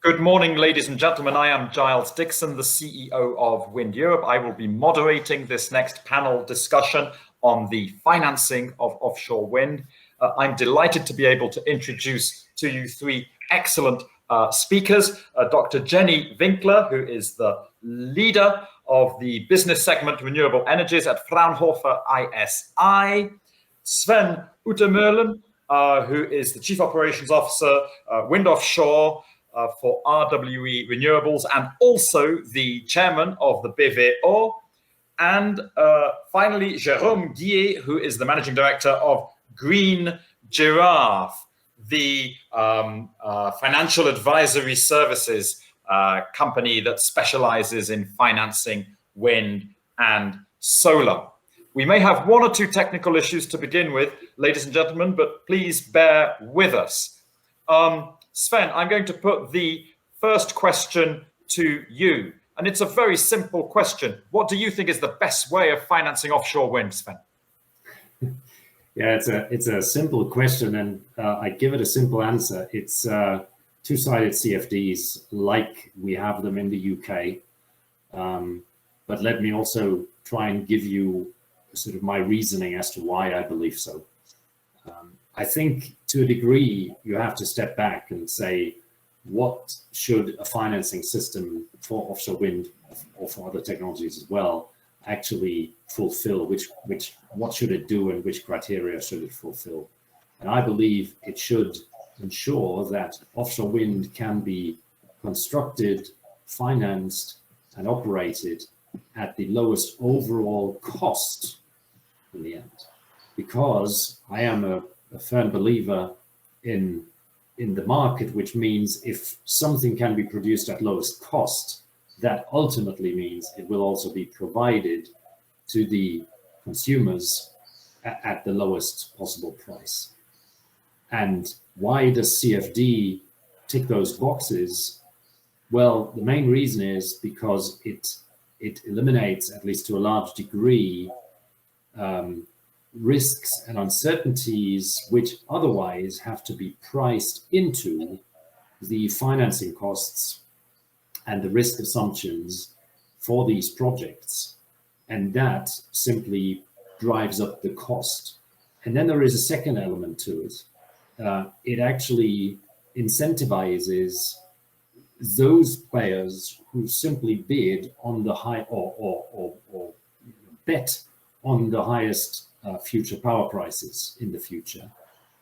Good morning, ladies and gentlemen. I am Giles Dixon, the CEO of Wind Europe. I will be moderating this next panel discussion on the financing of offshore wind. I'm delighted to be able to introduce to you three excellent speakers. Dr. Jenny Winkler, who is the leader of the business segment Renewable Energies at Fraunhofer ISI. Sven Utermöhlen, who is the Chief Operations Officer, Wind Offshore, for RWE Renewables, and also the chairman of the BVO. And finally, Jérôme Guillet, who is the managing director of Green Giraffe, the financial advisory services company that specializes in financing wind and solar. We may have one or two technical issues to begin with, ladies and gentlemen, but please bear with us. Sven, I'm going to put the first question to you, and it's a very simple question. What do you think is the best way of financing offshore wind, Sven? Yeah, it's a simple question, and I give it a simple answer. It's two-sided CFDs like we have them in the UK. But let me also try and give you sort of my reasoning as to why I believe so. I think to a degree, you have to step back and say, what should a financing system for offshore wind or for other technologies as well actually fulfill? What should it do and which criteria should it fulfill? And I believe it should ensure that offshore wind can be constructed, financed, and operated at the lowest overall cost in the end. Because I am a firm believer in the market, which means if something can be produced at lowest cost, that ultimately means it will also be provided to the consumers at the lowest possible price. And why does CFD tick those boxes? Well, the main reason is because it eliminates, at least to a large degree, risks and uncertainties which otherwise have to be priced into the financing costs and the risk assumptions for these projects. And that simply drives up the cost. And then there is a second element to it. It actually incentivizes those players who simply bid on the high or bet on the highest future power prices in the future.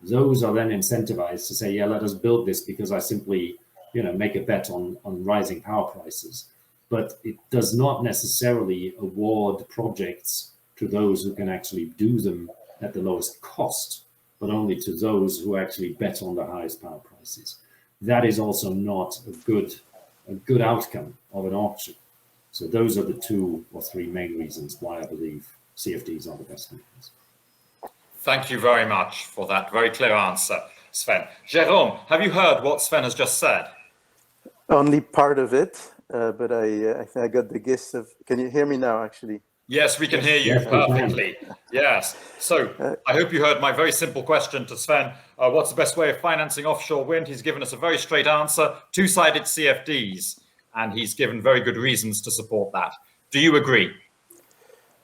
Those are then incentivized to say, yeah, let us build this because I simply, make a bet on rising power prices. But it does not necessarily award projects to those who can actually do them at the lowest cost, but only to those who actually bet on the highest power prices. That is also not a good outcome of an auction. So those are the two or three main reasons why I believe CFDs are the best mechanism. Thank you very much for that very clear answer, Sven. Jérôme, have you heard what Sven has just said? Only part of it, but I think I got the gist of. Can you hear me now, actually? Yes, we can hear you perfectly. Yes. So I hope you heard my very simple question to Sven. What's the best way of financing offshore wind? He's given us a very straight answer, two-sided CFDs, and he's given very good reasons to support that. Do you agree?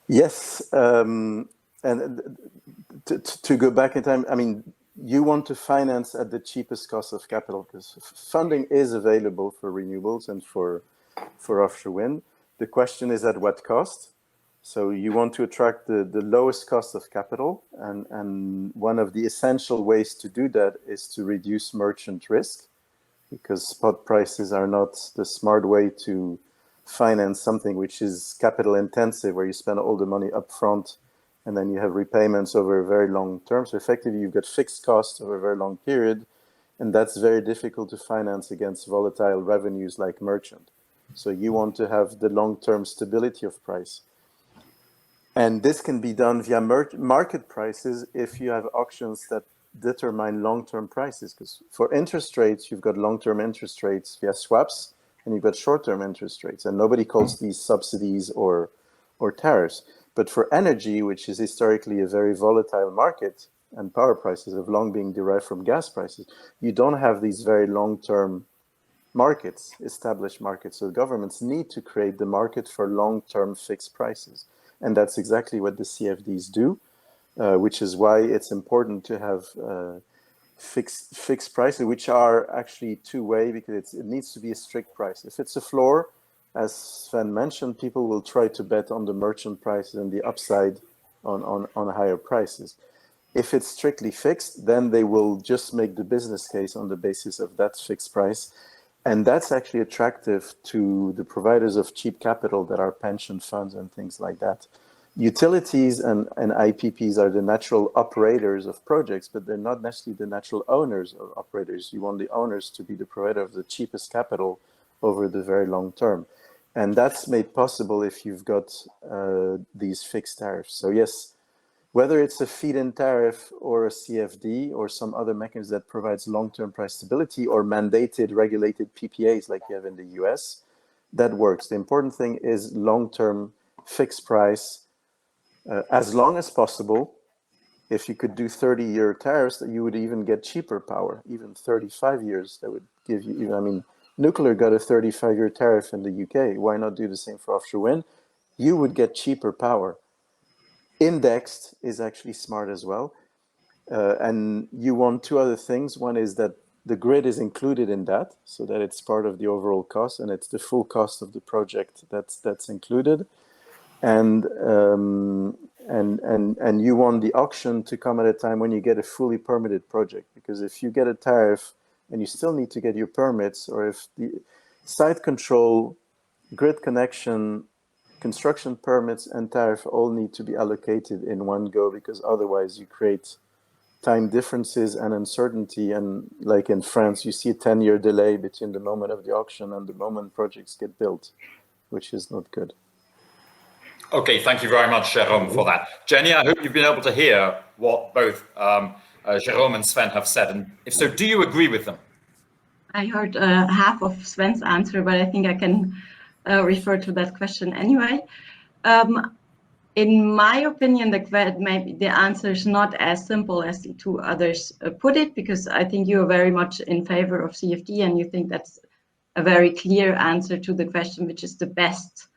Yes. And to go back in time, I mean, you want to finance at the cheapest cost of capital because funding is available for renewables and for offshore wind. The question is at what cost? So you want to attract the lowest cost of capital. And one of the essential ways to do that is to reduce merchant risk, because spot prices are not the smart way to finance something which is capital intensive, where you spend all the money up front and then you have repayments over a very long term. So effectively, you've got fixed costs over a very long period, and that's very difficult to finance against volatile revenues like merchant. So you want to have the long-term stability of price. And this can be done via market prices if you have auctions that determine long-term prices. Because for interest rates, you've got long-term interest rates via swaps, and you've got short-term interest rates. And nobody calls these subsidies or tariffs. But for energy, which is historically a very volatile market, and power prices have long been derived from gas prices, you don't have these very long-term markets, established markets. So governments need to create the market for long-term fixed prices. And that's exactly what the CFDs do, which is why it's important to have fixed prices, which are actually two-way, because it needs to be a strict price. If it's a floor, as Sven mentioned, people will try to bet on the merchant prices and the upside on higher prices. If it's strictly fixed, then they will just make the business case on the basis of that fixed price. And that's actually attractive to the providers of cheap capital that are pension funds and things like that. Utilities and IPPs are the natural operators of projects, but they're not necessarily the natural owners or operators. You want the owners to be the provider of the cheapest capital over the very long term. And that's made possible if you've got these fixed tariffs. So yes, whether it's a feed-in tariff or a CFD or some other mechanism that provides long-term price stability or mandated regulated PPAs like you have in the US, that works. The important thing is long-term fixed price as long as possible. If you could do 30-year tariffs, you would even get cheaper power, even 35 years. That would give you, I mean, nuclear got a 35-year tariff in the UK. Why not do the same for offshore wind? You would get cheaper power. Indexed is actually smart as well. And you want two other things. One is that the grid is included in that, so that it's part of the overall cost, and it's the full cost of the project that's included. And you want the auction to come at a time when you get a fully permitted project, because if you get a tariff and you still need to get your permits, or if the site control, grid connection, construction permits and tariff all need to be allocated in one go, because otherwise you create time differences and uncertainty. And like in France, you see a 10-year delay between the moment of the auction and the moment projects get built, which is not good. Okay, thank you very much, Jérôme, for that. Jenny, I hope you've been able to hear what both Jérôme and Sven have said. And if so, do you agree with them? I heard half of Sven's answer, but I think I can refer to that question anyway. In my opinion, maybe the answer is not as simple as the two others put it, because I think you are very much in favor of CFD, and you think that's a very clear answer to the question, which is the best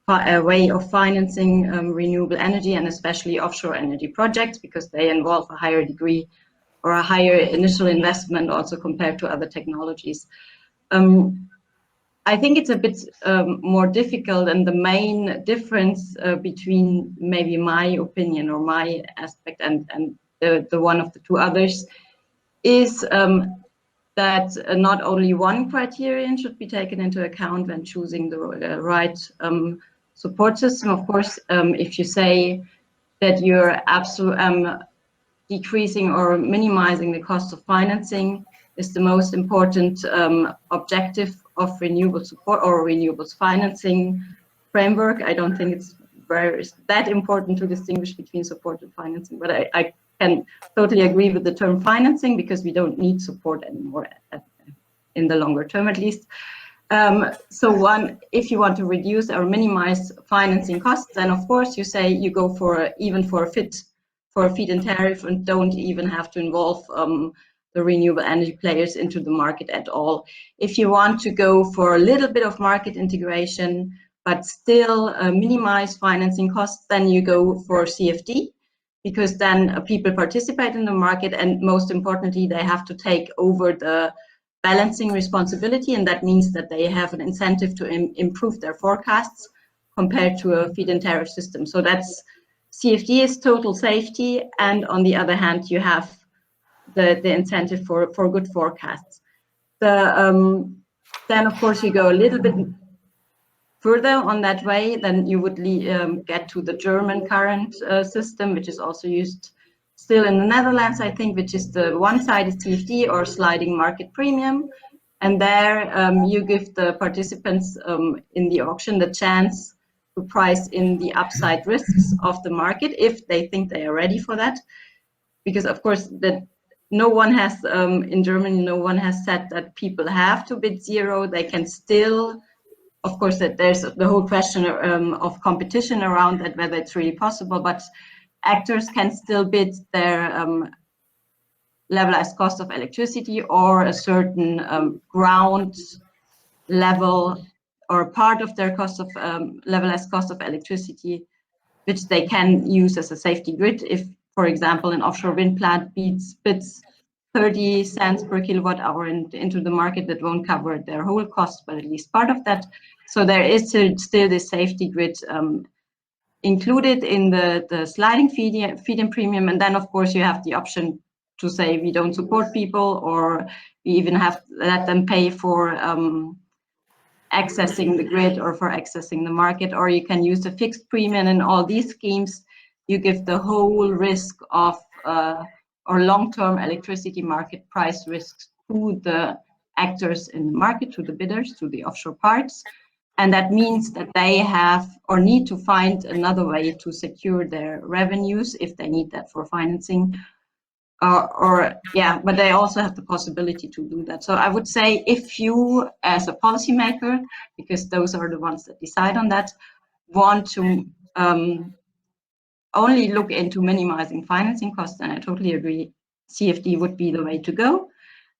way of financing renewable energy, and especially offshore energy projects, because they involve a higher degree or a higher initial investment also compared to other technologies. I think it's a bit more difficult, and the main difference between maybe my opinion or my aspect and the one of the two others is that not only one criterion should be taken into account when choosing the right support system. Of course, if you say that you're decreasing or minimizing the cost of financing is the most important objective of renewable support or renewables financing framework, I don't think it's that important to distinguish between support and financing. But I can totally agree with the term financing, because we don't need support anymore in the longer term, at least. So if you want to reduce or minimize financing costs, then of course you say you go for even for a feed-in tariff and don't even have to involve the renewable energy players into the market at all. If you want to go for a little bit of market integration, but still minimize financing costs, then you go for CFD, because then people participate in the market, and most importantly, they have to take over the balancing responsibility, and that means that they have an incentive to improve their forecasts compared to a feed-in tariff system. So that's CFD is total safety, and on the other hand, you have the incentive for good forecasts. Then of course you go a little bit further on that way, then you would get to the German current system, which is also used still in the Netherlands, I think, which is the one side is CFD or sliding market premium. And there you give the participants in the auction the chance to price in the upside risks of the market if they think they are ready for that. Because of course, no one has, in Germany, no one has said that people have to bid zero. They can still, of course, that there's the whole question of competition around that, whether it's really possible, but actors can still bid their levelized cost of electricity or a certain ground level or part of their cost of levelized cost of electricity, which they can use as a safety grid. If, for example, an offshore wind plant bids 30 cents per kilowatt hour into the market, that won't cover their whole cost, but at least part of that. So there is still this safety grid included in the sliding feed-in premium. And then, of course, you have the option to say we don't support people, or we even have to let them pay for accessing the grid or for accessing the market, or you can use a fixed premium. In all these schemes, you give the whole risk of or long-term electricity market price risks to the actors in the market, to the bidders, to the offshore parts. And that means that they have or need to find another way to secure their revenues if they need that for financing. But they also have the possibility to do that. So I would say, if you, as a policymaker, because those are the ones that decide on that, want to only look into minimizing financing costs, then I totally agree, CFD would be the way to go.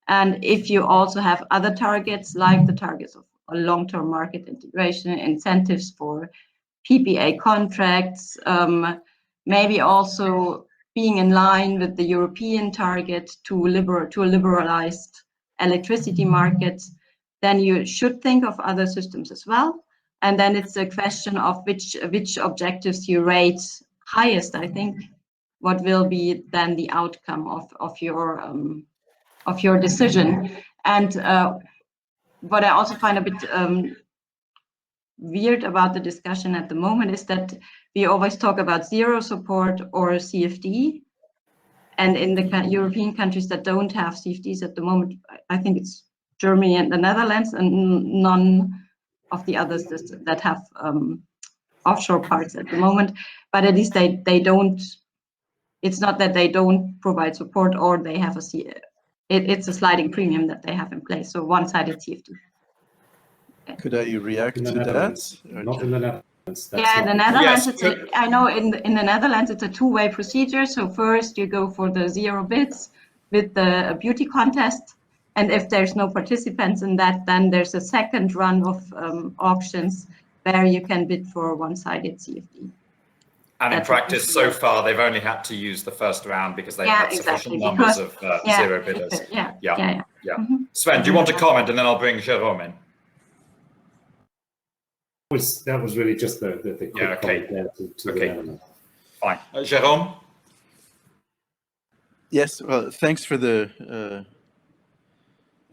And if you also have other targets, like the targets of a long-term market integration, incentives for PPA contracts, maybe also being in line with the European target to a liberalized electricity market, then you should think of other systems as well. And then it's a question of which objectives you rate highest. I think what will be then the outcome of your decision. And what I also find a bit weird about the discussion at the moment is that we always talk about zero support or CFD. And in the European countries that don't have CFDs at the moment, I think it's Germany and the Netherlands, and none of the others that have offshore parts at the moment. But at least they don't, it's not that they don't provide support or they have it's a sliding premium that they have in place. So one-sided CFD. Could I react to that? Not in the Netherlands. Yeah, in the Netherlands, I know in the Netherlands it's a two-way procedure. So first you go for the zero bids with the beauty contest, and if there's no participants in that, then there's a second run of auctions where you can bid for one-sided CFD. And in practice, so far, they've only had to use the first round because they've had sufficient numbers of zero bidders. Yeah. Mm-hmm. Sven, do you want to comment, and then I'll bring Jérôme in? That was really just the quick comment there to the Netherlands. Fine. Jérôme? Yes, well, thanks for the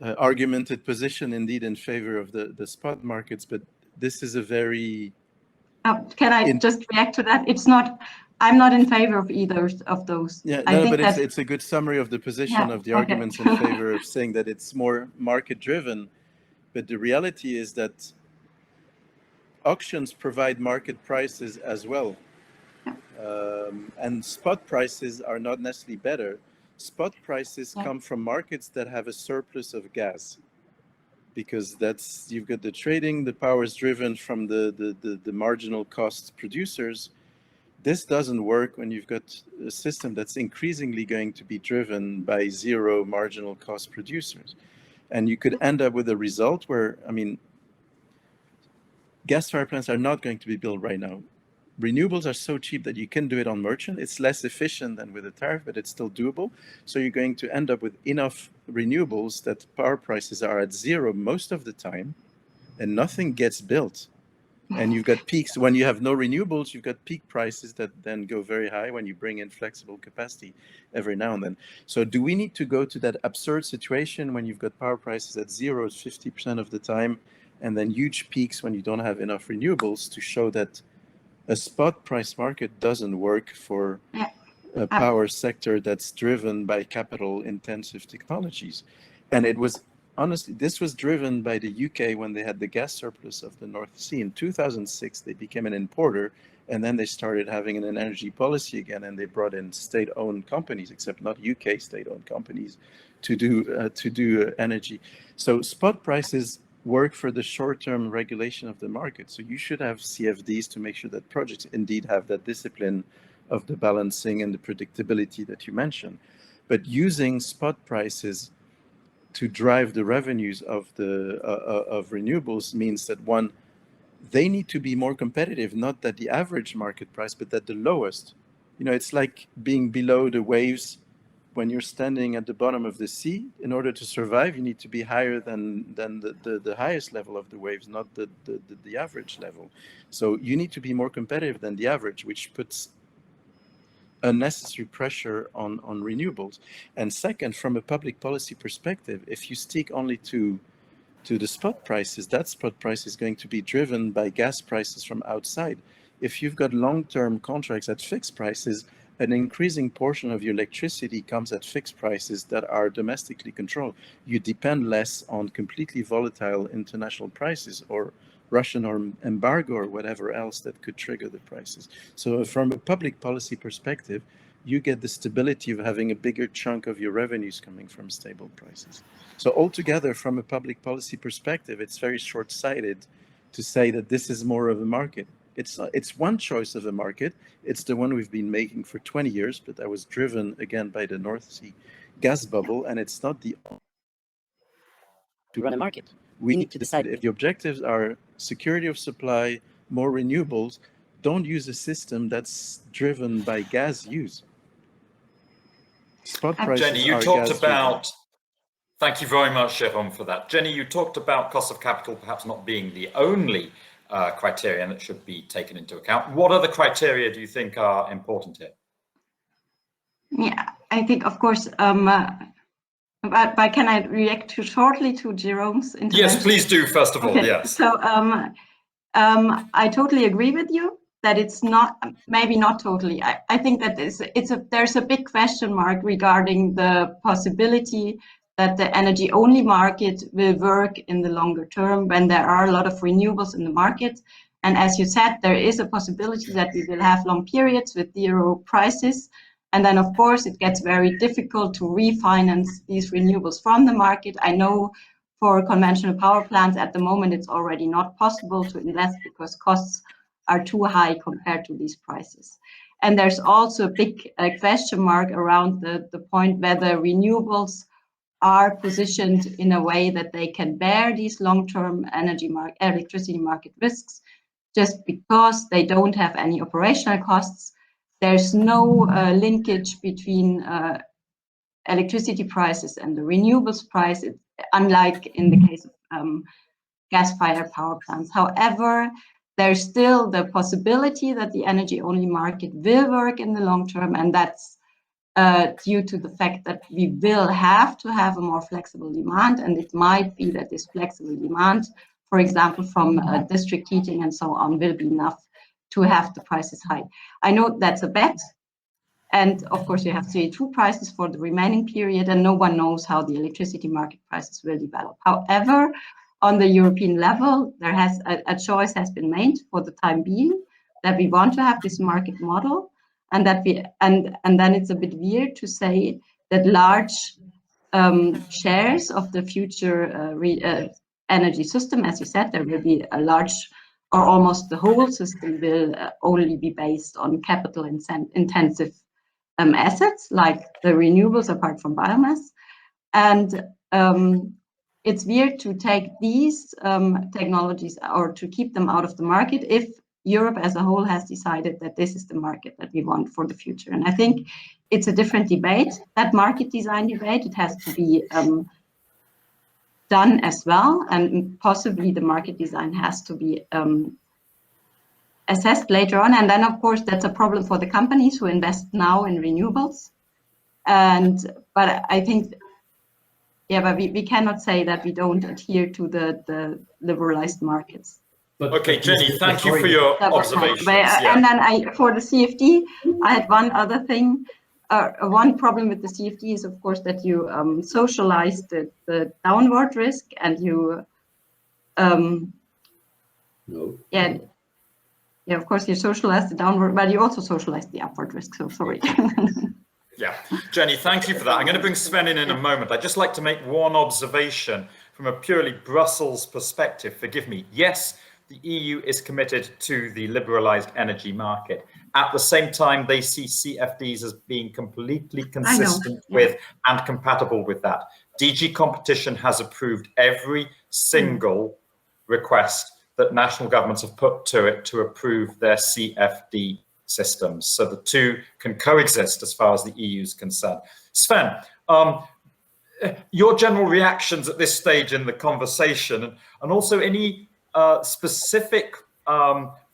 argumented position, indeed, in favor of the spot markets, but this is a very... can I just react to that? I'm not in favor of either of those. Yeah, no, but it's a good summary of the position of the arguments in favor of saying that it's more market-driven, but the reality is that auctions provide market prices as well. And spot prices are not necessarily better. Spot prices come from markets that have a surplus of gas, because you've got the trading, the power is driven from the marginal cost producers. This doesn't work when you've got a system that's increasingly going to be driven by zero marginal cost producers. And you could end up with a result where, I mean, gas-fired plants are not going to be built right now. Renewables are so cheap that you can do it on merchant. It's less efficient than with a tariff, but it's still doable. So you're going to end up with enough renewables that power prices are at zero most of the time, and nothing gets built. And you've got peaks. When you have no renewables, you've got peak prices that then go very high when you bring in flexible capacity every now and then. So do we need to go to that absurd situation when you've got power prices at zero 50% of the time, and then huge peaks when you don't have enough renewables, to show that a spot price market doesn't work for a power sector that's driven by capital intensive technologies? And it was, honestly, this was driven by the UK when they had the gas surplus of the North Sea. In 2006, they became an importer, and then they started having an energy policy again, and they brought in state-owned companies, except not UK state-owned companies, to do energy. So spot prices work for the short-term regulation of the market. So you should have CFDs to make sure that projects indeed have that discipline of the balancing and the predictability that you mentioned. But using spot prices to drive the revenues of the of renewables means that one, they need to be more competitive, not at the average market price, but at the lowest. You know, it's like being below the waves. When you're standing at the bottom of the sea, in order to survive, you need to be higher than the highest level of the waves, not the average level. So you need to be more competitive than the average, which puts unnecessary pressure on renewables. And second, from a public policy perspective, if you stick only to the spot prices, that spot price is going to be driven by gas prices from outside. If you've got long-term contracts at fixed prices, an increasing portion of your electricity comes at fixed prices that are domestically controlled. You depend less on completely volatile international prices or Russian or embargo or whatever else that could trigger the prices. So from a public policy perspective, you get the stability of having a bigger chunk of your revenues coming from stable prices. So altogether, from a public policy perspective, it's very short-sighted to say that this is more of a market. It's one choice of a market. It's the one we've been making for 20 years, but that was driven again by the North Sea gas bubble, and it's not the to run a market. We need to decide if the objectives are security of supply, more renewables. Don't use a system that's driven by gas use. Spot prices Jenny, you talked about, thank you very much, Jérôme, for that. Jenny, you talked about cost of capital perhaps not being the only criterion that should be taken into account. What other criteria do you think are important here? Yeah, I think, of course, but can I react shortly to Jérôme's intervention? Yes, please do, first of all, okay. yes. So I totally agree with you that it's not, maybe not totally. I think that there's a big question mark regarding the possibility that the energy-only market will work in the longer term when there are a lot of renewables in the market. And as you said, there is a possibility that we will have long periods with zero prices. And then, of course, it gets very difficult to refinance these renewables from the market. I know for conventional power plants at the moment, it's already not possible to invest because costs are too high compared to these prices. And there's also a big question mark around the point whether renewables are positioned in a way that they can bear these long-term electricity market risks. Just because they don't have any operational costs, there's no linkage between electricity prices and the renewables price, unlike in the case of gas-fired power plants. However, there's still the possibility that the energy-only market will work in the long term, and that's due to the fact that we will have to have a more flexible demand, and it might be that this flexible demand, for example, from district heating and so on, will be enough to have the prices high. I know that's a bet, and of course you have CO2 prices for the remaining period, and no one knows how the electricity market prices will develop. However, on the European level, there has a choice has been made for the time being that we want to have this market model. And that and then it's a bit weird to say that large shares of the future energy system, as you said, there will be a large or almost the whole system will only be based on capital intensive assets like the renewables apart from biomass. And it's weird to take these technologies or to keep them out of the market if Europe as a whole has decided that this is the market that we want for the future. And I think it's a different debate, that market design debate. It has to be done as well. And possibly the market design has to be assessed later on. And then, of course, that's a problem for the companies who invest now in renewables. But I think, yeah, but we cannot say that we don't adhere to the liberalized markets. Okay, Jenny, thank you for your observations. And then for the CFD, I had one other thing. One problem with the CFD is, of course, that you socialize the downward risk, and you, yeah, of course, you socialize the downward, but you also socialize the upward risk. So sorry. Yeah, Jenny, thank you for that. I'm going to bring Sven in a moment. I'd just like to make one observation from a purely Brussels perspective. Forgive me. Yes, the EU is committed to the liberalized energy market. At the same time, they see CFDs as being completely consistent with and compatible with that. DG Competition has approved every single request that national governments have put to it to approve their CFD systems. So the two can coexist as far as the EU is concerned. Sven, your general reactions at this stage in the conversation, and also any specific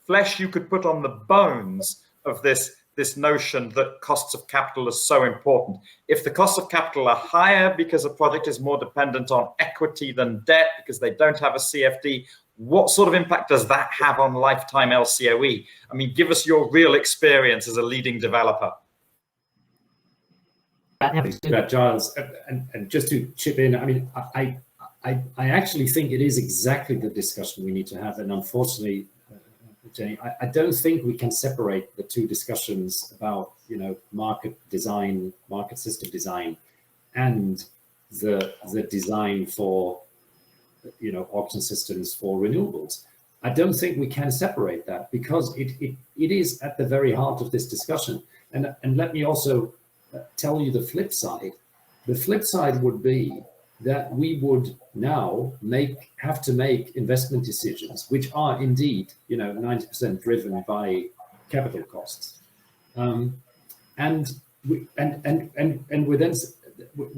flesh you could put on the bones of this notion that costs of capital is so important. If the costs of capital are higher because a project is more dependent on equity than debt because they don't have a CFD, what sort of impact does that have on lifetime LCOE? I mean, give us your real experience as a leading developer. Giles, and just to chip in, I mean, I actually think it is exactly the discussion we need to have, and unfortunately, Jenny, I don't think we can separate the two discussions about, you know, market design, market system design, and the design for, you know, auction systems for renewables. I don't think we can separate that, because it is at the very heart of this discussion. And let me also tell you the flip side. The flip side would be that we would now have to make investment decisions, which are indeed, you know, 90% driven by capital costs, and we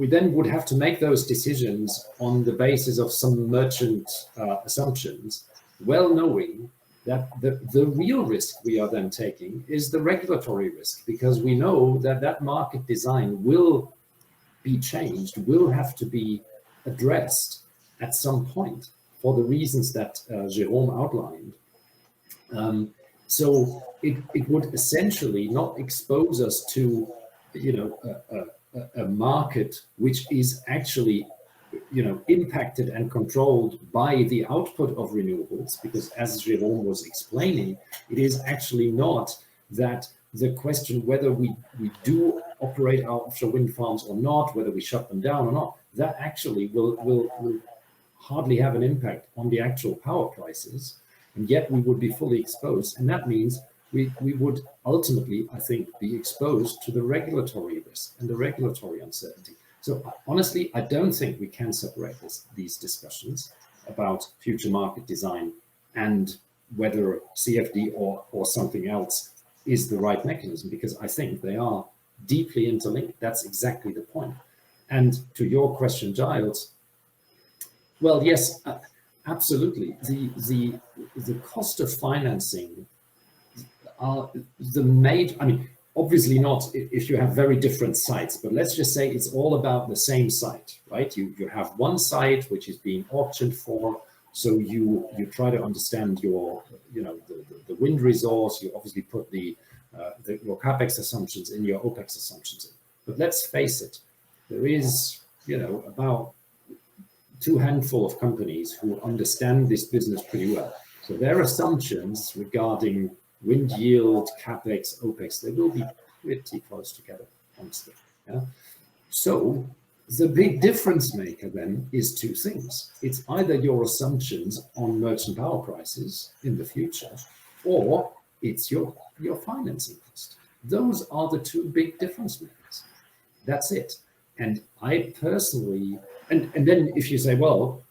then would have to make those decisions on the basis of some merchant assumptions, well knowing that the real risk we are then taking is the regulatory risk, because we know that market design will be changed, will have to be addressed at some point for the reasons that Jérôme outlined. So it would essentially not expose us to, you know, a market which is actually, you know, impacted and controlled by the output of renewables, because as Jérôme was explaining, it is actually not that the question whether we do operate our offshore wind farms or not, whether we shut them down or not, that actually will hardly have an impact on the actual power prices, and yet we would be fully exposed. And that means we would ultimately, I think, be exposed to the regulatory risk and the regulatory uncertainty. So honestly, I don't think we can separate these discussions about future market design and whether CFD or something else is the right mechanism, because I think they are deeply interlinked. That's exactly the point. And to your question, Giles, well, yes, absolutely. The cost of financing are the major, I mean, obviously not if you have very different sites, but let's just say it's all about the same site, right? You have one site which is being auctioned for, so you try to understand your, you know, the wind resource. You obviously put your capex assumptions in, your opex assumptions in. But let's face it, there is, you know, about 2 handful of companies who understand this business pretty well. So their assumptions regarding wind yield, capex, opex, they will be pretty close together, honestly. Yeah? So the big difference maker then is 2 things. It's either your assumptions on merchant power prices in the future, or it's your financing cost. Those are the 2 big difference makers. That's it. And I personally, and then if you say, well,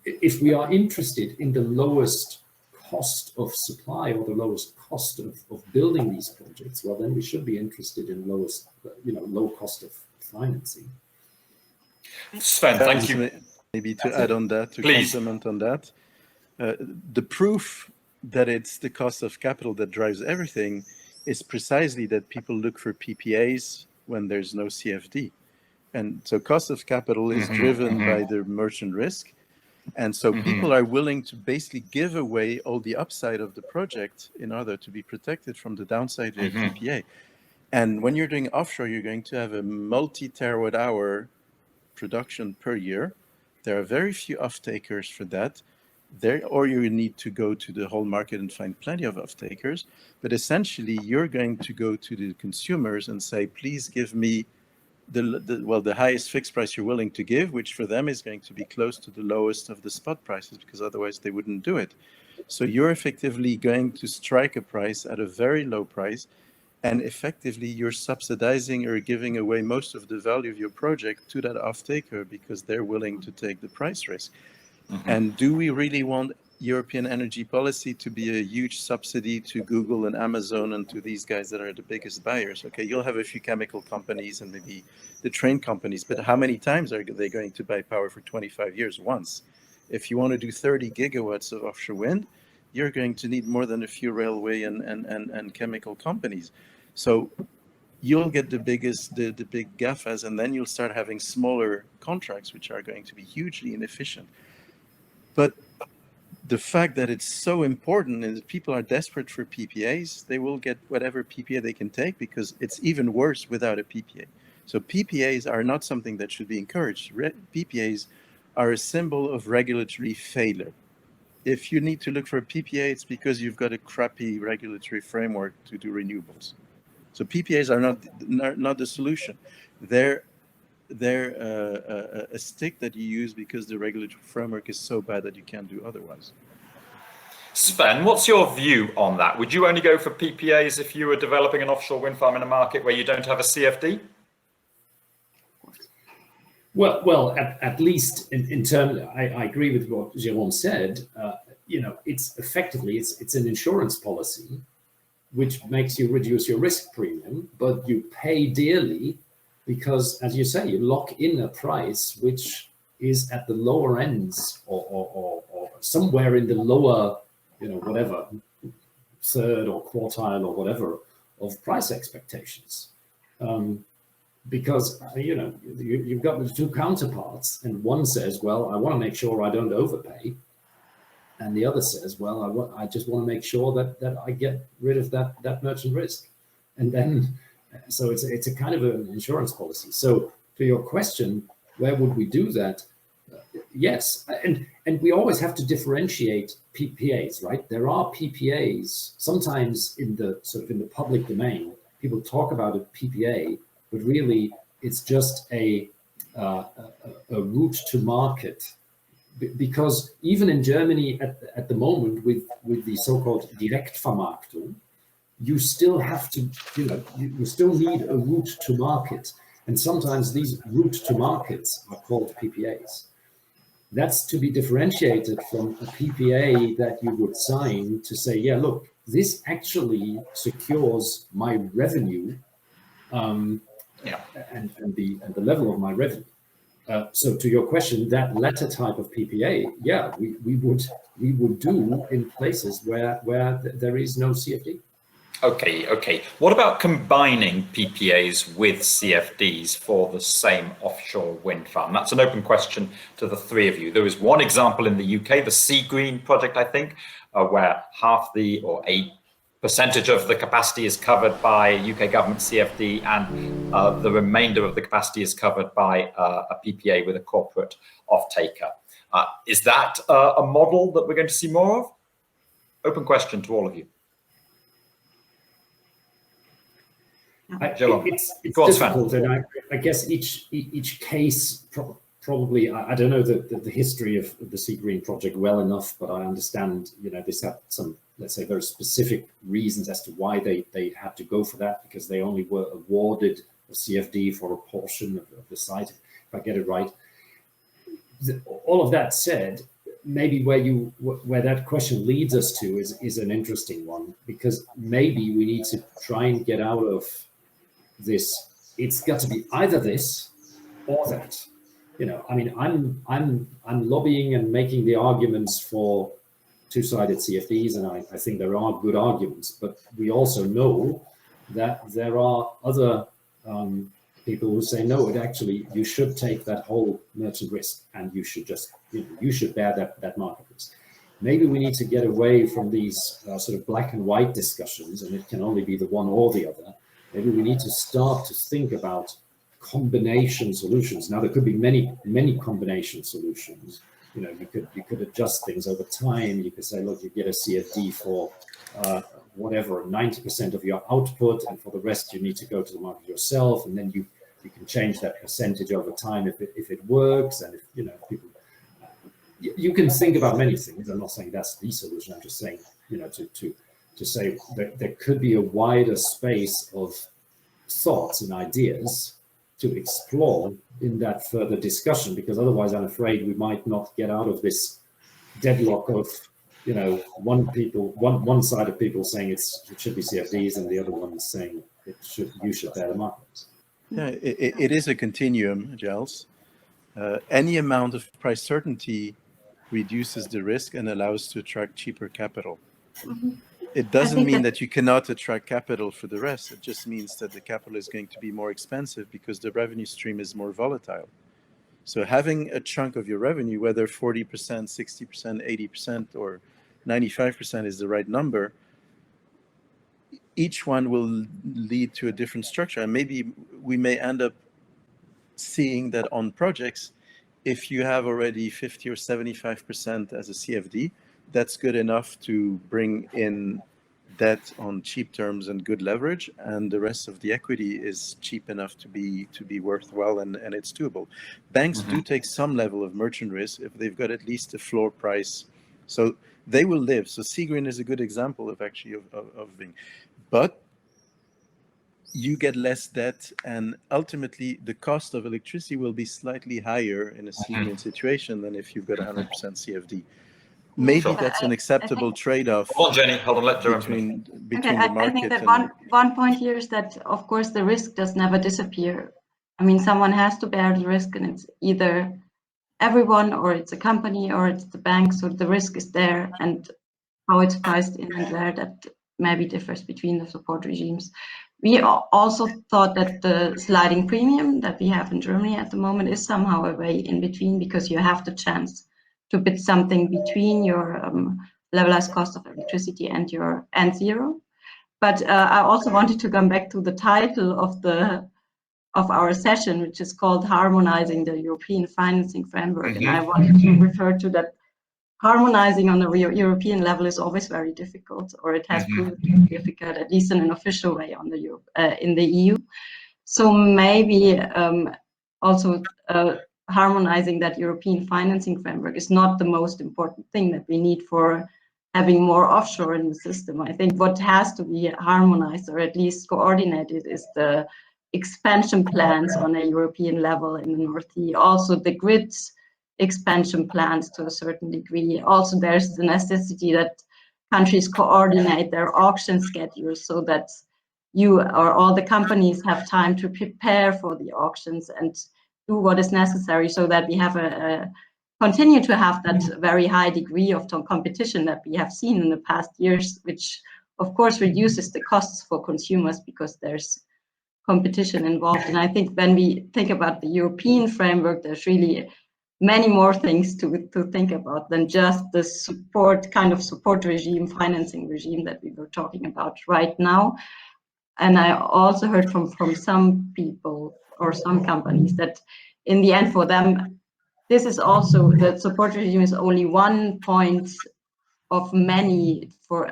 if we are interested in the lowest cost of supply or the lowest cost of building these projects, well, then we should be interested in lowest, you know, low cost of financing. Sven, thank you. Maybe to add on that, to comment on that, the proof that it's the cost of capital that drives everything is precisely that people look for PPAs when there's no CFD. And so cost of capital is driven by the merchant risk. And so people are willing to basically give away all the upside of the project in order to be protected from the downside of PPA. And when you're doing offshore, you're going to have a multi-terawatt hour production per year. There are very few off-takers for that. Or you need to go to the whole market and find plenty of off-takers. But essentially, you're going to go to the consumers and say, please give me the highest fixed price you're willing to give, which for them is going to be close to the lowest of the spot prices, because otherwise they wouldn't do it. So you're effectively going to strike a price at a very low price. and effectively you're subsidizing or giving away most of the value of your project to that off-taker because they're willing to take the price risk. And do we really want European energy policy to be a huge subsidy to Google and Amazon and to these guys that are the biggest buyers? Okay, you'll have a few chemical companies and maybe the train companies, but how many times are they going to buy power for 25 years? Once. If you want to do 30 gigawatts of offshore wind, you're going to need more than a few railway and chemical companies. So you'll get the biggest, the big GAFAs, and then you'll start having smaller contracts, which are going to be hugely inefficient. But the fact that it's so important is people are desperate for PPAs. They will get whatever PPA they can take because it's even worse without a PPA. So PPAs are not something that should be encouraged. PPAs are a symbol of regulatory failure. If you need to look for a PPA, it's because you've got a crappy regulatory framework to do renewables. So PPAs are not the solution. They're a stick that you use because the regulatory framework is so bad that you can't do otherwise. Sven, what's your view on that? Would you only go for PPAs if you were developing an offshore wind farm in a market where you don't have a CFD? Well, at least in terms, I agree with what Jérôme said. It's effectively it's an insurance policy, which makes you reduce your risk premium, but you pay dearly because, as you say, you lock in a price which is at the lower ends or somewhere in the lower, whatever, third or quartile or whatever of price expectations. Because, you've got the two counterparts, and one says, well, I want to make sure I don't overpay. And the other says, well, I just want to make sure that I get rid of that merchant risk. And then, so it's a kind of an insurance policy. So to your question, where would we do that? Yes, and we always have to differentiate PPAs, right? There are PPAs, sometimes in the public domain, people talk about a PPA, but really it's just a route to market. Because even in Germany at the moment with the so-called Direktvermarktung, you still have to, you still need a route to market. And sometimes these route to markets are called PPAs. That's to be differentiated from a PPA that you would sign to say, yeah, look, this actually secures my revenue and the level of my revenue. So to your question, that latter type of PPA, yeah, we would do in places where there is no CFD. Okay. What about combining PPAs with CFDs for the same offshore wind farm? That's an open question to the three of you. There is one example in the UK, the Sea Green project, I think, where half or a percentage of the capacity is covered by UK government CFD, and the remainder of the capacity is covered by a PPA with a corporate off-taker. Is that a model that we're going to see more of? Open question to all of you. It's difficult, and I guess each case probably, I don't know the history of the Sea Green project well enough, but I understand, this had some, let's say, very specific reasons as to why they had to go for that, because they only were awarded a CFD for a portion of the site, if I get it right. All of that said, maybe where that question leads us to is an interesting one, because maybe we need to try and get out of this. It's got to be either this or that. I mean, I'm lobbying and making the arguments for two-sided CFDs, and I think there are good arguments, but we also know that there are other people who say, no, you should take that whole merchant risk, and you should just, you should bear that market risk. Maybe we need to get away from these sort of black and white discussions, and it can only be the one or the other. Maybe we need to start to think about combination solutions. Now, there could be many combination solutions. You could adjust things over time. You could say, look, you get a CFD for whatever 90% of your output, and for the rest you need to go to the market yourself, and then you can change that percentage over time if it works, and if people. You can think about many things. I'm not saying that's the solution. I'm just saying, to to say that there could be a wider space of thoughts and ideas to explore in that further discussion, because otherwise I'm afraid we might not get out of this deadlock of, one side of people saying it should be CFDs and the other one saying you should bear the market. Yeah, it is a continuum, Giles. Any amount of price certainty reduces the risk and allows to attract cheaper capital. It doesn't mean that you cannot attract capital for the rest. It just means that the capital is going to be more expensive because the revenue stream is more volatile. So having a chunk of your revenue, whether 40%, 60%, 80%, or 95% is the right number, each one will lead to a different structure. And maybe we may end up seeing that on projects, if you have already 50 or 75% as a CFD, that's good enough to bring in debt on cheap terms and good leverage, and the rest of the equity is cheap enough to be worthwhile, and it's doable. Banks do take some level of merchant risk if they've got at least a floor price, so they will live. So Seagreen is a good example of actually of being, but you get less debt, and ultimately the cost of electricity will be slightly higher in a Seagreen situation than if you've got 100% CFD. Maybe that's an acceptable trade-off. Hold on, Jenny. Hold on. Let between the market. I think that one point here is that, of course, the risk does never disappear. I mean, someone has to bear the risk, and it's either everyone, or it's a company, or it's the bank. So the risk is there, and how it's priced in and where that maybe differs between the support regimes. We also thought that the sliding premium that we have in Germany at the moment is somehow a way in between, because you have the chance to bid something between your levelized cost of electricity and your end zero. But I also wanted to come back to the title of our session, which is called Harmonizing the European Financing Framework. And I wanted to refer to that harmonizing on a European level is always very difficult, or it has proven to be difficult, at least in an official way in the EU. So maybe also harmonizing that European financing framework is not the most important thing that we need for having more offshore in the system. I think what has to be harmonized, or at least coordinated, is the expansion plans on a European level in the North Sea. Also the grid expansion plans to a certain degree. Also there's the necessity that countries coordinate their auction schedules so that you or all the companies have time to prepare for the auctions and do what is necessary, so that we have continue to have that very high degree of competition that we have seen in the past years, which of course reduces the costs for consumers because there's competition involved. And I think when we think about the European framework, there's really many more things to think about than just the support regime, financing regime that we were talking about right now. And I also heard from some people or some companies that in the end for them, this is also, the support regime is only one point of many for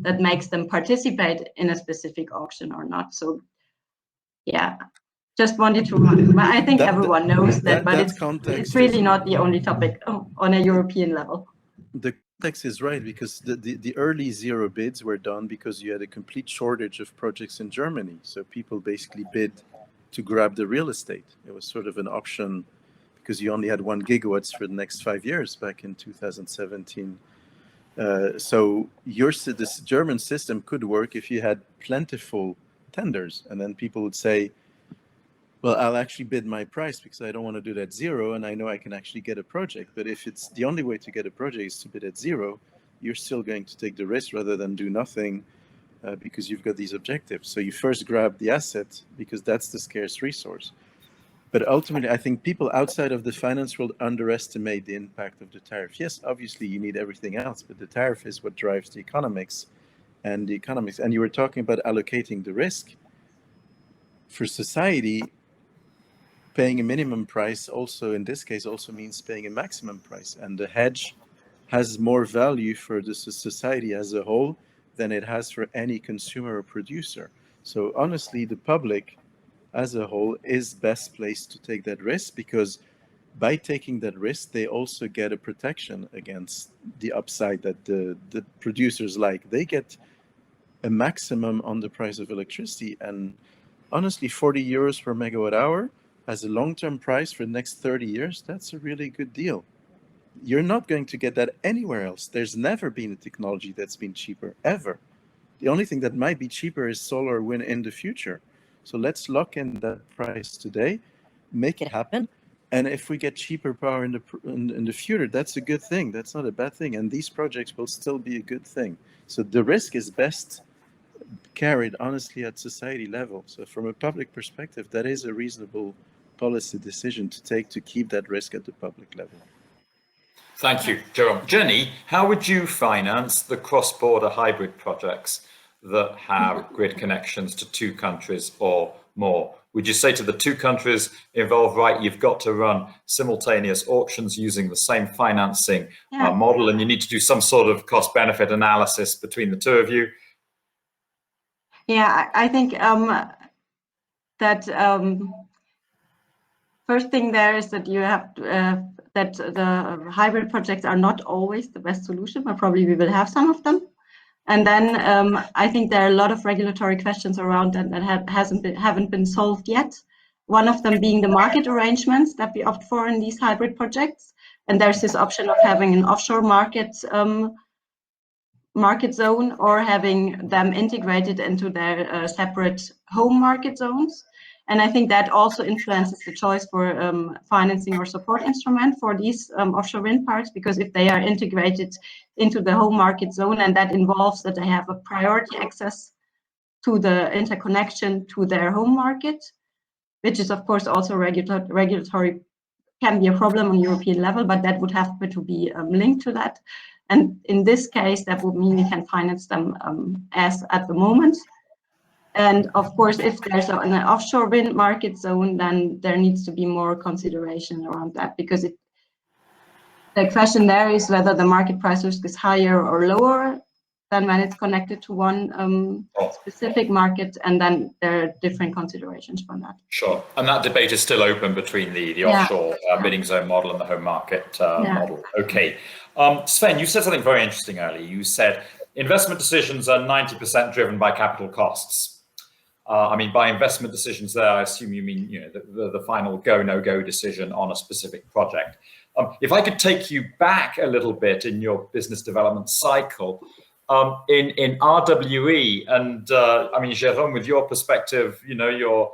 that makes them participate in a specific auction or not. So yeah, just wanted to, I think everyone knows that, but it's really not the only topic on a European level. The context is right, because the early zero bids were done because you had a complete shortage of projects in Germany. So people basically bid to grab the real estate. It was sort of an option because you only had 1 gigawatts for the next 5 years back in 2017. So this German system could work if you had plentiful tenders, and then people would say, well, I'll actually bid my price because I don't want to do that zero, and I know I can actually get a project. But if it's the only way to get a project is to bid at zero, you're still going to take the risk rather than do nothing because you've got these objectives. So you first grab the asset because that's the scarce resource. But ultimately, I think people outside of the finance world underestimate the impact of the tariff. Yes, obviously you need everything else, but the tariff is what drives the economics. And you were talking about allocating the risk. For society, paying a minimum price also, in this case, also means paying a maximum price. And the hedge has more value for the society as a whole than it has for any consumer or producer. So honestly, the public as a whole is best placed to take that risk, because by taking that risk, they also get a protection against the upside that the producers like. They get a maximum on the price of electricity. And honestly, 40 euros per megawatt hour as a long-term price for the next 30 years, that's a really good deal. You're not going to get that anywhere else. There's never been a technology that's been cheaper, ever. The only thing that might be cheaper is solar or wind in the future. So let's lock in that price today, make it happen. And if we get cheaper power in the future, that's a good thing. That's not a bad thing. And these projects will still be a good thing. So the risk is best carried honestly at society level. So from a public perspective, that is a reasonable policy decision to take to keep that risk at the public level. Thank you, Jerome. Jenny, how would you finance the cross-border hybrid projects that have grid connections to 2 countries or more? Would you say to the 2 countries involved, right, you've got to run simultaneous auctions using the same financing model, and you need to do some sort of cost-benefit analysis between the 2 of you? Yeah, I think that first thing there is that you have to, that the hybrid projects are not always the best solution, but probably we will have some of them. And then I think there are a lot of regulatory questions around that haven't been solved yet. One of them being the market arrangements that we opt for in these hybrid projects. And there's this option of having an offshore market zone or having them integrated into their separate home market zones. And I think that also influences the choice for financing or support instrument for these offshore wind parks, because if they are integrated into the home market zone, and that involves that they have a priority access to the interconnection to their home market, which is of course also regulatory can be a problem on European level, but that would have to be linked to that. And in this case, that would mean we can finance them as at the moment. And of course, if there's an offshore wind market zone, then there needs to be more consideration around that, because the question there is whether the market price risk is higher or lower than when it's connected to one specific market, and then there are different considerations for that. Sure, and that debate is still open between the offshore bidding zone model and the home market model. Okay, Sven, you said something very interesting earlier. You said investment decisions are 90% driven by capital costs. I mean, by investment decisions there, I assume you mean the final go, no-go decision on a specific project. If I could take you back a little bit in your business development cycle, in RWE, and I mean, Jérôme, with your perspective, your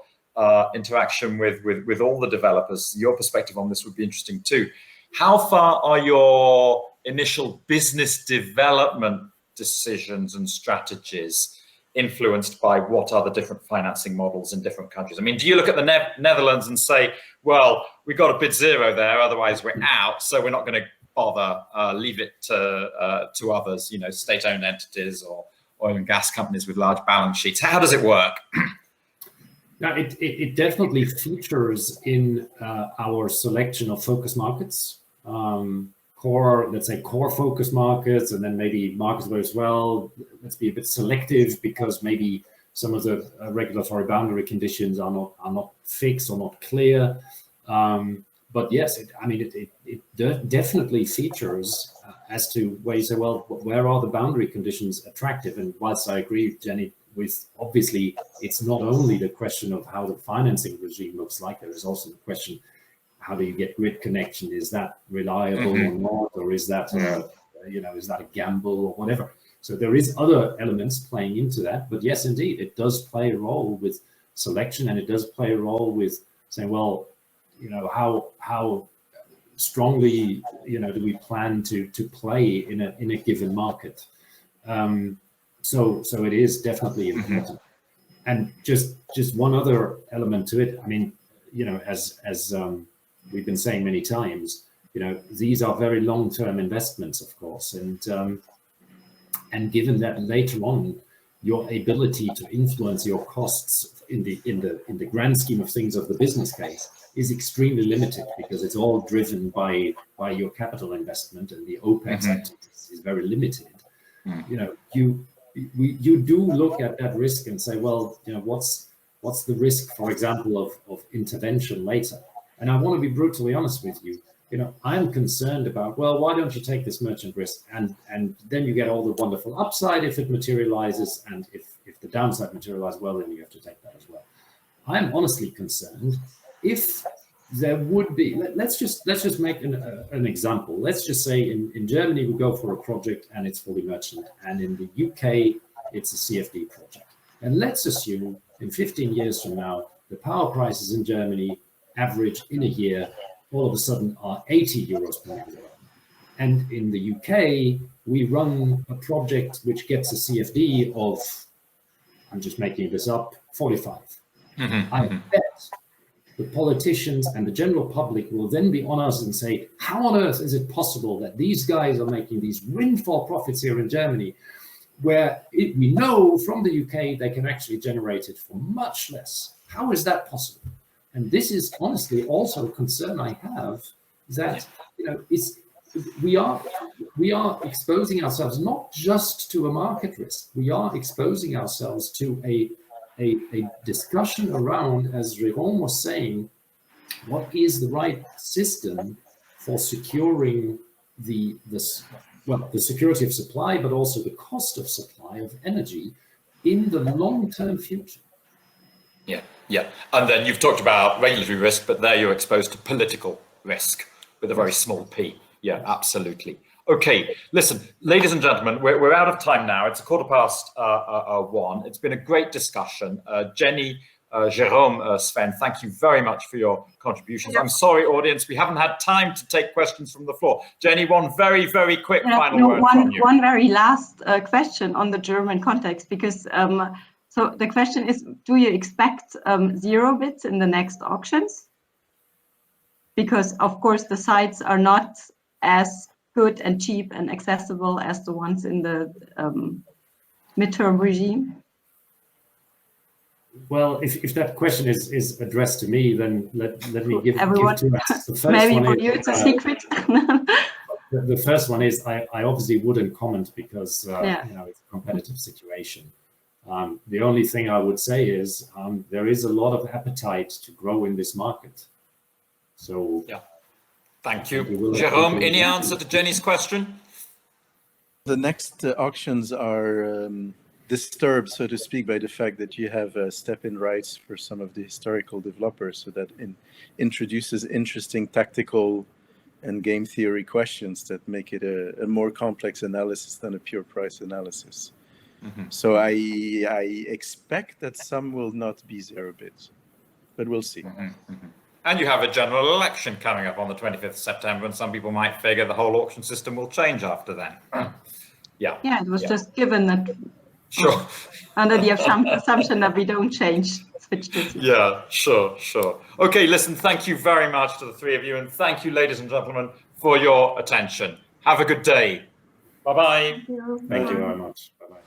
interaction with all the developers, your perspective on this would be interesting too. How far are your initial business development decisions and strategies influenced by what are the different financing models in different countries? I mean, do you look at the Netherlands and say, well, we've got to bid 0 there, otherwise we're out, so we're not going to bother, leave it to others, state-owned entities or oil and gas companies with large balance sheets? How does it work? Now, it definitely features in our selection of focus markets. Let's say core focus markets, and then maybe markets where as well, let's be a bit selective because maybe some of the regulatory boundary conditions are not fixed or not clear. But yes, it definitely features as to where you say, well, where are the boundary conditions attractive? And whilst I agree, Jenny, with obviously it's not only the question of how the financing regime looks like, there is also the question, how do you get grid connection? Is that reliable or not, or is that is that a gamble or whatever? So there is other elements playing into that, but yes, indeed, it does play a role with selection, and it does play a role with saying, well, how strongly do we plan to play in a given market? So it is definitely important. And just one other element to it. I mean, as we've been saying many times, these are very long-term investments, of course, and given that later on your ability to influence your costs in the grand scheme of things of the business case is extremely limited, because it's all driven by your capital investment, and the OPEX activities is very limited. You do look at that risk and say, well, what's the risk, for example, of intervention later? And I want to be brutally honest with you. I'm concerned about, well, why don't you take this merchant risk? And then you get all the wonderful upside if it materializes, and if the downside materializes, well, then you have to take that as well. I'm honestly concerned if there would be, let's just make an example. Let's just say in Germany, we go for a project and it's fully merchant, and in the UK, it's a CFD project. And let's assume in 15 years from now, the power prices in Germany average in a year, all of a sudden are 80 euros per megawatt. And in the UK, we run a project which gets a CFD of, I'm just making this up, 45. I bet the politicians and the general public will then be on us and say, how on earth is it possible that these guys are making these windfall profits here in Germany, where we know from the UK they can actually generate it for much less? How is that possible? And this is honestly also a concern I have, that we are exposing ourselves not just to a market risk, we are exposing ourselves to a discussion around, as Jérôme was saying, what is the right system for securing the security of supply, but also the cost of supply of energy in the long-term future. Yeah. And then you've talked about regulatory risk, but there you're exposed to political risk with a very small p. Yeah, absolutely. Okay, listen, ladies and gentlemen, we're out of time now. It's 1:15. It's been a great discussion. Jenny, Jérôme, Sven, thank you very much for your contributions. I'm sorry, audience, we haven't had time to take questions from the floor. Jenny, one very, very quick final word from you. One very last question on the German context, because so the question is, do you expect 0 bids in the next auctions? Because of course the sites are not as good and cheap and accessible as the ones in the midterm regime. Well, if that question is addressed to me, then let me give everyone. Give 2 answers. The first Maybe one for is, you it's a secret. the first one is I obviously wouldn't comment because it's a competitive situation. The only thing I would say is there is a lot of appetite to grow in this market. So yeah, thank you, Jérôme. Any answer to Jenny's question? The next auctions are disturbed, so to speak, by the fact that you have step-in rights for some of the historical developers, so that introduces interesting tactical and game theory questions that make it a more complex analysis than a pure price analysis. So I expect that some will not be 0 bids, but we'll see. And you have a general election coming up on the 25th of September, and some people might figure the whole auction system will change after then. Yeah, it was just given that. Sure. Under the assumption that we don't switch this. Yeah, sure. Okay, listen, thank you very much to the 3 of you, and thank you, ladies and gentlemen, for your attention. Have a good day. Bye-bye. Thank you very much. Bye-bye.